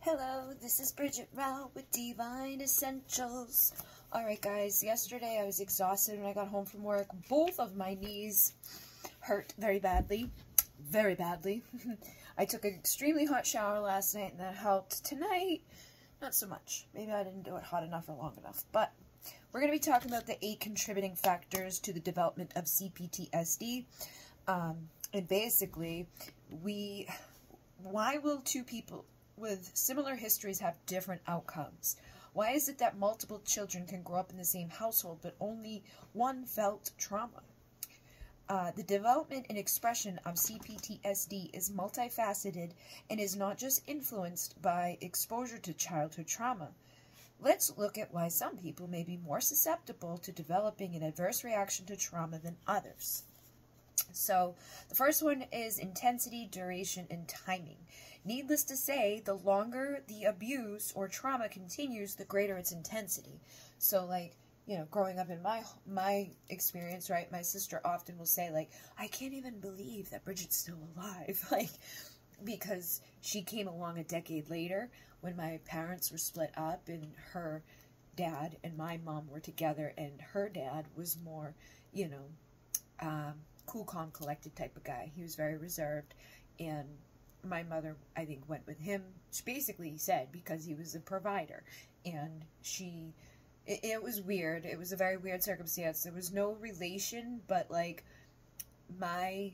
Hello, this is Bridget with Divine Essentials. Alright guys, yesterday I was exhausted when I got home from work. Both of my knees hurt very badly. Very badly. I took an extremely hot shower last night and that helped. Tonight, not so much. Maybe I didn't do it hot enough or long enough. But we're going to be talking about the 8 contributing factors to the development of CPTSD. And basically, why will two people with similar histories have different outcomes? Why is it that multiple children can grow up in the same household, but only one felt trauma? The development and expression of CPTSD is multifaceted and is not just influenced by exposure to childhood trauma. Let's look at why some people may be more susceptible to developing an adverse reaction to trauma than others. So, the first one is intensity, duration, and timing. Needless to say, the longer the abuse or trauma continues, the greater its intensity. So, like, you know, growing up in my experience, right, my sister often will say, like, I can't even believe that Bridget's still alive, like, because she came along a decade later when my parents were split up and her dad and my mom were together, and her dad was more, you know, cool, calm, collected type of guy. He was very reserved, and my mother, I think, went with him. She basically said because he was a provider, and it was weird. It was a very weird circumstance. There was no relation, but like my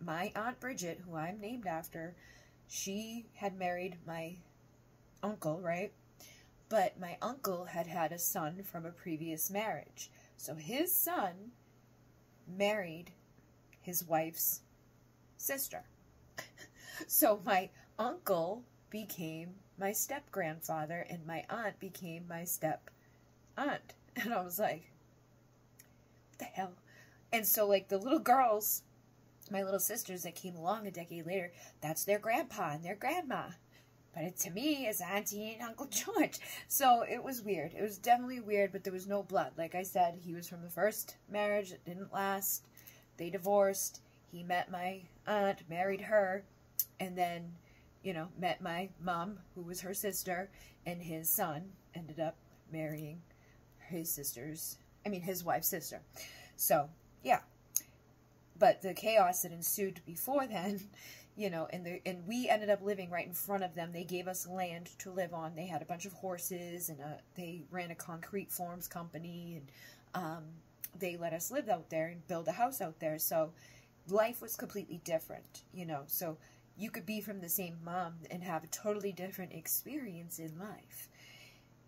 Aunt Bridget, who I'm named after, she had married my uncle, right? But my uncle had had a son from a previous marriage. So his son married his wife's sister. So my uncle became my step-grandfather, and my aunt became my step-aunt. And I was like, what the hell? And so, like, the little girls, my little sisters that came along a decade later, that's their grandpa and their grandma. But to me, it's Auntie and Uncle George. So it was weird. It was definitely weird, but there was no blood. Like I said, he was from the first marriage. It didn't last. They divorced. He met my aunt, married her, and then, you know, met my mom, who was her sister, and his son ended up marrying his wife's sister. So, yeah. But the chaos that ensued before then, you know, and we ended up living right in front of them. They gave us land to live on. They had a bunch of horses, and they ran a concrete forms company, and they let us live out there and build a house out there. So life was completely different, you know. So you could be from the same mom and have a totally different experience in life.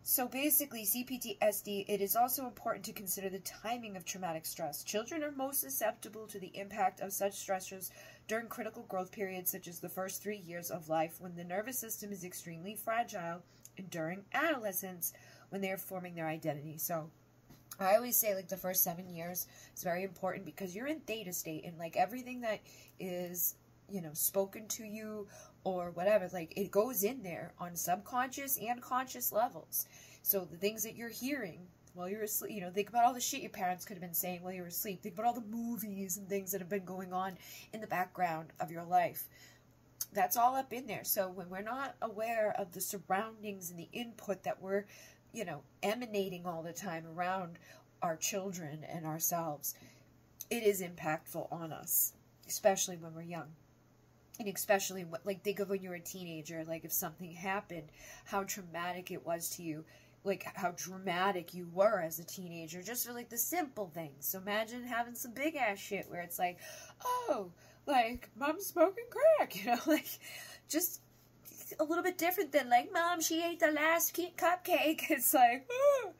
So basically, CPTSD, it is also important to consider the timing of traumatic stress. Children are most susceptible to the impact of such stressors during critical growth periods, such as the first 3 years of life, when the nervous system is extremely fragile, and during adolescence, when they are forming their identity. So I always say, like, the first 7 years is very important because you're in theta state, and, like, everything that is, you know, spoken to you or whatever, like, it goes in there on subconscious and conscious levels. So the things that you're hearing while you're asleep, you know, think about all the shit your parents could have been saying while you were asleep. Think about all the movies and things that have been going on in the background of your life. That's all up in there. So when we're not aware of the surroundings and the input that we're, you know, emanating all the time around our children and ourselves, it is impactful on us, especially when we're young. And especially, like, think of when you were a teenager, like, if something happened, how traumatic it was to you, like, how dramatic you were as a teenager, just for, like, the simple things. So imagine having some big-ass shit where it's like, oh, like, Mom's smoking crack, you know, like, just a little bit different than, like, Mom, she ate the last cupcake. It's like, oh,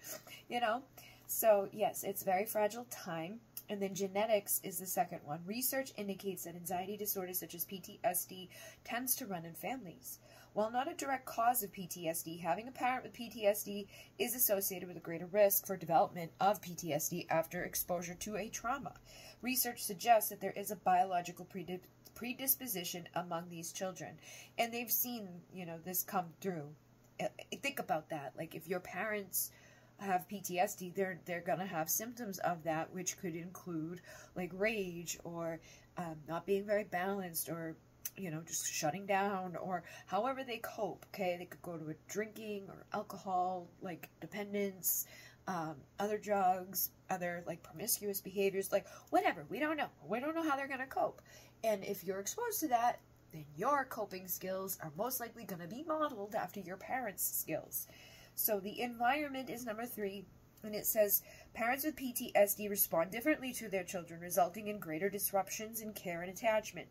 you know. So, yes, it's very fragile time. And then genetics is the second one. Research indicates that anxiety disorders such as PTSD tends to run in families. While not a direct cause of PTSD, having a parent with PTSD is associated with a greater risk for development of PTSD after exposure to a trauma. Research suggests that there is a biological predisposition among these children. And they've seen, you know, this come through. Think about that. Like, if your parents have PTSD, they're gonna have symptoms of that, which could include like rage or not being very balanced, or you know, just shutting down, or however they cope, okay? They could go to a drinking or alcohol, like, dependence, other drugs, other, like, promiscuous behaviors, like, whatever. We don't know. We don't know how they're going to cope. And if you're exposed to that, then your coping skills are most likely going to be modeled after your parents' skills. So the environment is number 3, and it says, parents with PTSD respond differently to their children, resulting in greater disruptions in care and attachment.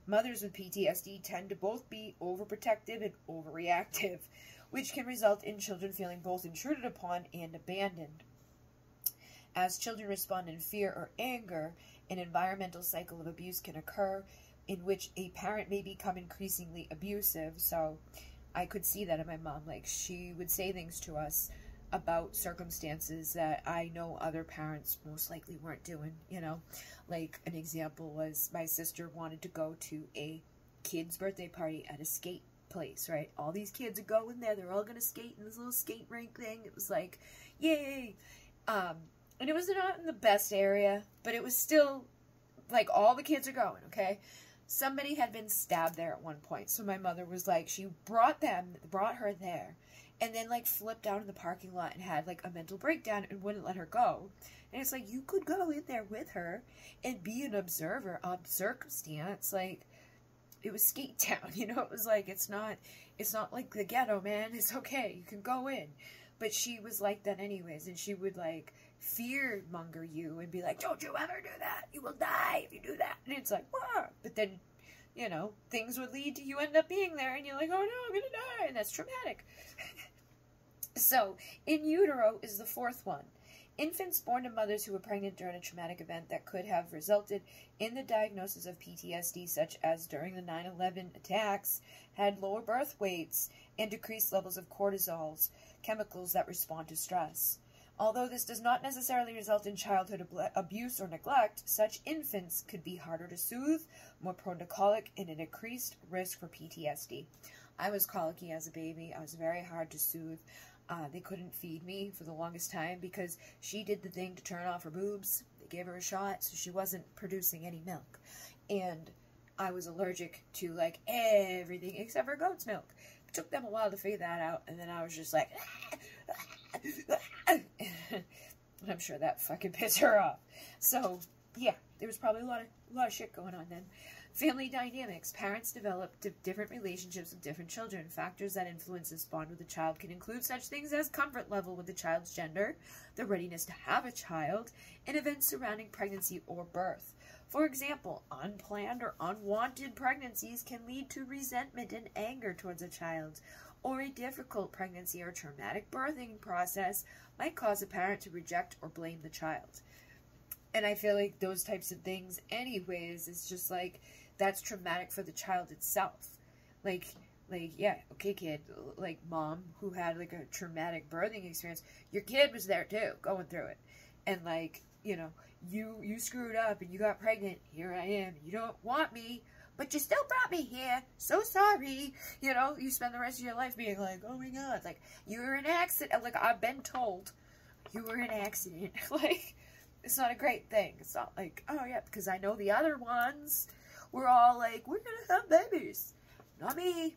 Mothers with PTSD tend to both be overprotective and overreactive, which can result in children feeling both intruded upon and abandoned. As children respond in fear or anger, an environmental cycle of abuse can occur in which a parent may become increasingly abusive. So I could see that in my mom. Like, she would say things to us about circumstances that I know other parents most likely weren't doing, you know. Like, an example was my sister wanted to go to a kid's birthday party at a skate place, right? All these kids are going there. They're all going to skate in this little skate rink thing. It was like, yay! And it was not in the best area, but it was still, like, all the kids are going, okay? Somebody had been stabbed there at one point, so my mother was like, she brought her there, and then, like, flipped out in the parking lot and had, like, a mental breakdown and wouldn't let her go. And it's like, you could go in there with her and be an observer of circumstance. Like, it was skate town, you know? It was like, it's not like the ghetto, man. It's okay. You can go in. But she was like that anyways, and she would, like, fear monger you and be like, don't you ever do that. You will die if you do that. And it's like, what? But then, you know, things would lead to you end up being there, and you're like, oh no, I'm gonna die. And that's traumatic. So, in utero is the 4th one. Infants born to mothers who were pregnant during a traumatic event that could have resulted in the diagnosis of PTSD, such as during the 9/11 attacks, had lower birth weights and decreased levels of cortisols, chemicals that respond to stress. Although this does not necessarily result in childhood abuse or neglect, such infants could be harder to soothe, more prone to colic, and an increased risk for PTSD. I was colicky as a baby. I was very hard to soothe. They couldn't feed me for the longest time because she did the thing to turn off her boobs. They gave her a shot, so she wasn't producing any milk. And I was allergic to, like, everything except for goat's milk. It took them a while to figure that out, and then I was just like, and I'm sure that fucking pissed her off. So, yeah, there was probably a lot of shit going on then. Family dynamics. Parents develop different relationships with different children. Factors that influence this bond with the child can include such things as comfort level with the child's gender, the readiness to have a child, and events surrounding pregnancy or birth. For example, unplanned or unwanted pregnancies can lead to resentment and anger towards a child, or a difficult pregnancy or traumatic birthing process might cause a parent to reject or blame the child. And I feel like those types of things anyways, it's just like, that's traumatic for the child itself. Like, yeah, okay, kid, like, mom who had, like, a traumatic birthing experience, your kid was there too, going through it. And, like, you know, you screwed up and you got pregnant, here I am, you don't want me, but you still brought me here, so sorry. You know, you spend the rest of your life being like, oh my god, like, you were in an accident, like, I've been told, you were in an accident, like, it's not a great thing. It's not like, oh yeah, because I know the other ones were all like, we're going to have babies. Not me.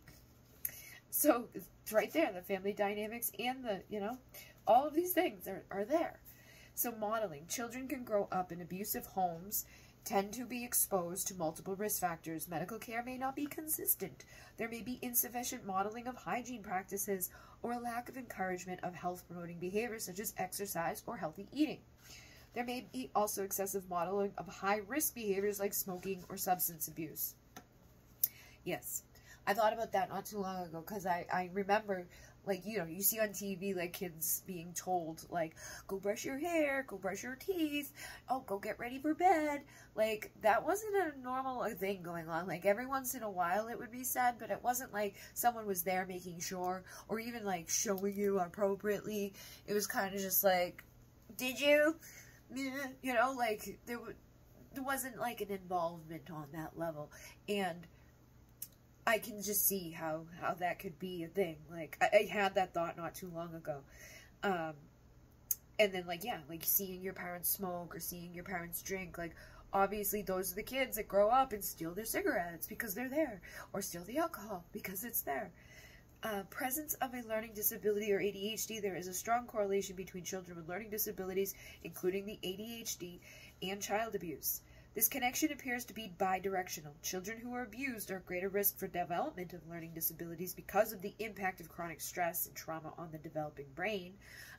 So, it's right there, the family dynamics and the, you know, all of these things are there. So, modeling. Children can grow up in abusive homes, tend to be exposed to multiple risk factors. Medical care may not be consistent. There may be insufficient modeling of hygiene practices or a lack of encouragement of health-promoting behaviors such as exercise or healthy eating. There may be also excessive modeling of high-risk behaviors like smoking or substance abuse. Yes, I thought about that not too long ago because I remember, like, you know, you see on TV, like, kids being told, like, go brush your hair, go brush your teeth, oh, go get ready for bed. Like, that wasn't a normal thing going on. Like, every once in a while it would be said, but it wasn't like someone was there making sure or even, like, showing you appropriately. It was kind of just like, did you? You know, like, there wasn't, like, an involvement on that level, and I can just see how that could be a thing. Like, I had that thought not too long ago, and then, like, yeah, like, seeing your parents smoke, or seeing your parents drink, like, obviously those are the kids that grow up and steal their cigarettes because they're there, or steal the alcohol because it's there. Presence of a learning disability or ADHD, there is a strong correlation between children with learning disabilities, including the ADHD, and child abuse. This connection appears to be bidirectional. Children who are abused are at greater risk for development of learning disabilities because of the impact of chronic stress and trauma on the developing brain.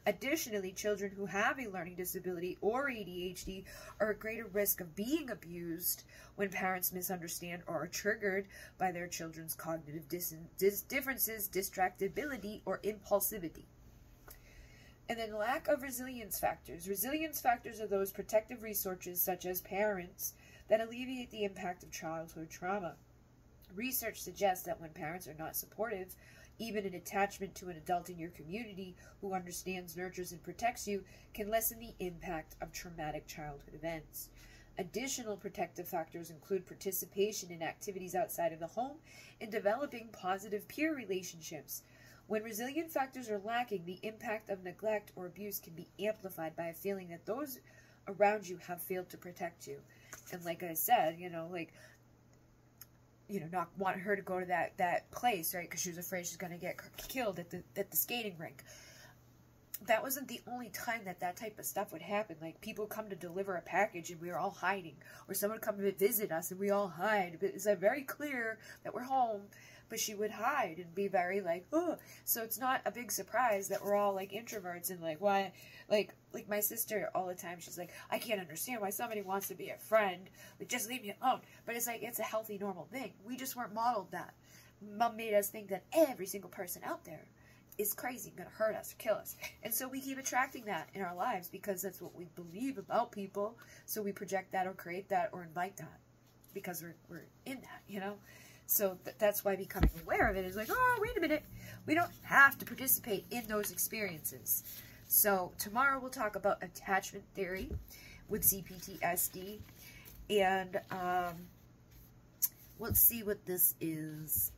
Additionally, children who have a learning disability or ADHD are at greater risk of being abused when parents misunderstand or are triggered by their children's cognitive differences, distractibility, or impulsivity. And then lack of resilience factors. Resilience factors are those protective resources, such as parents, that alleviate the impact of childhood trauma. Research suggests that when parents are not supportive, even an attachment to an adult in your community who understands, nurtures, and protects you can lessen the impact of traumatic childhood events. Additional protective factors include participation in activities outside of the home and developing positive peer relationships. When resilient factors are lacking, the impact of neglect or abuse can be amplified by a feeling that those around you have failed to protect you. And like I said, not want her to go to that place, right? Because she was afraid she's going to get killed at the skating rink. That wasn't the only time that type of stuff would happen. Like, people come to deliver a package and we are all hiding. Or someone come to visit us and we all hide. But it's very clear that we're home. But she would hide and be very like, oh. So it's not a big surprise that we're all like introverts and like, why, like my sister all the time, she's like, I can't understand why somebody wants to be a friend. Like, just leave me alone. But it's like, it's a healthy, normal thing. We just weren't modeled that. Mom made us think that every single person out there is crazy, gonna hurt us, or kill us. And so we keep attracting that in our lives because that's what we believe about people. So we project that or create that or invite that because we're in that, So that's why becoming aware of it is like, oh, wait a minute. We don't have to participate in those experiences. So tomorrow we'll talk about attachment theory with CPTSD. And let's see what this is.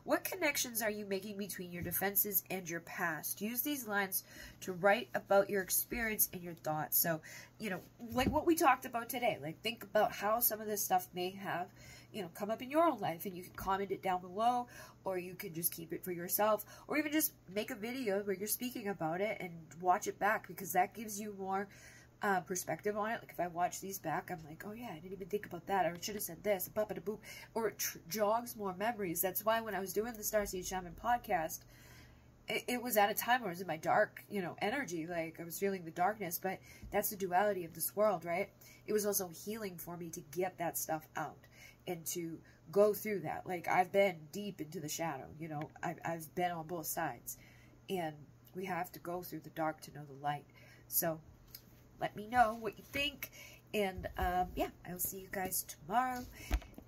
What connections are you making between your defenses and your past? Use these lines to write about your experience and your thoughts. So, like what we talked about today. Like, think about how some of this stuff may have come up in your own life, and you can comment it down below, or you can just keep it for yourself, or even just make a video where you're speaking about it and watch it back, because that gives you more perspective on it. Like, if I watch these back, I'm like, oh yeah, I didn't even think about that, or I should have said this, boop, or it jogs more memories. That's why when I was doing the Starseed Shaman podcast, it was at a time where I was in my dark, energy, like I was feeling the darkness, but that's the duality of this world, right? It was also healing for me to get that stuff out and to go through that. Like, I've been deep into the shadow, I've been on both sides, and we have to go through the dark to know the light. So let me know what you think, and yeah, I'll see you guys tomorrow.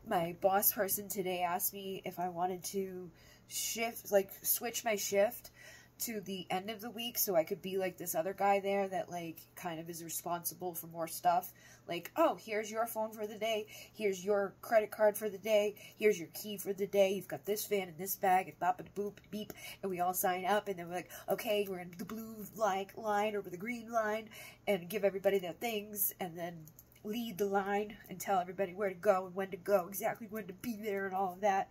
My boss person today asked me if I wanted to switch my shift to the end of the week so I could be like this other guy there that like kind of is responsible for more stuff. Like, oh, here's your phone for the day, here's your credit card for the day, here's your key for the day, you've got this fan in this bag, and bop and boop beep, and we all sign up, and then we're like, okay, we're in the blue line over the green line, and give everybody their things, and then lead the line and tell everybody where to go and when to go, exactly when to be there and all of that.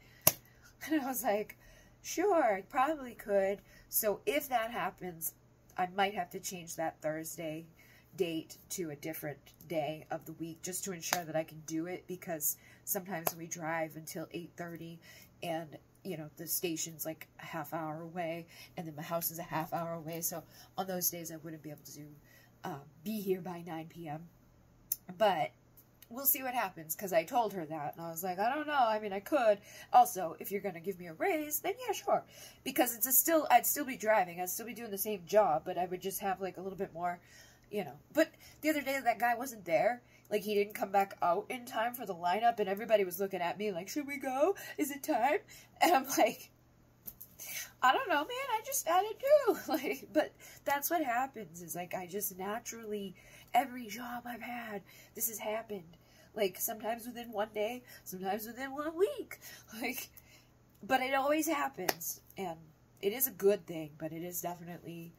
And I was like, sure, I probably could. So if that happens, I might have to change that Thursday date to a different day of the week just to ensure that I can do it, because sometimes we drive until 8:30 and the station's like a half hour away, and then my house is a half hour away. So on those days I wouldn't be able to be here by 9 p.m. But we'll see what happens, because I told her that, and I was like, I don't know, I mean, I could. Also, if you're going to give me a raise, then yeah, sure. Because I'd still be driving, I'd still be doing the same job, but I would just have, like, a little bit more, But the other day, that guy wasn't there. Like, he didn't come back out in time for the lineup, and everybody was looking at me like, should we go? Is it time? And I'm like, I don't know, man, I just added too. Like, but that's what happens, is, like, I just naturally, every job I've had, this has happened. Like, sometimes within one day, sometimes within 1 week. Like, but it always happens. And it is a good thing, but it is definitely,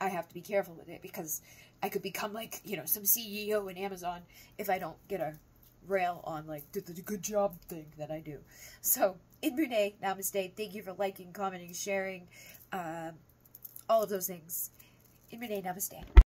I have to be careful with it, because I could become like, you know, some CEO in Amazon if I don't get a rail on like the good job thing that I do. So, in Brunei, namaste. Thank you for liking, commenting, sharing, all of those things. In Brunei, namaste.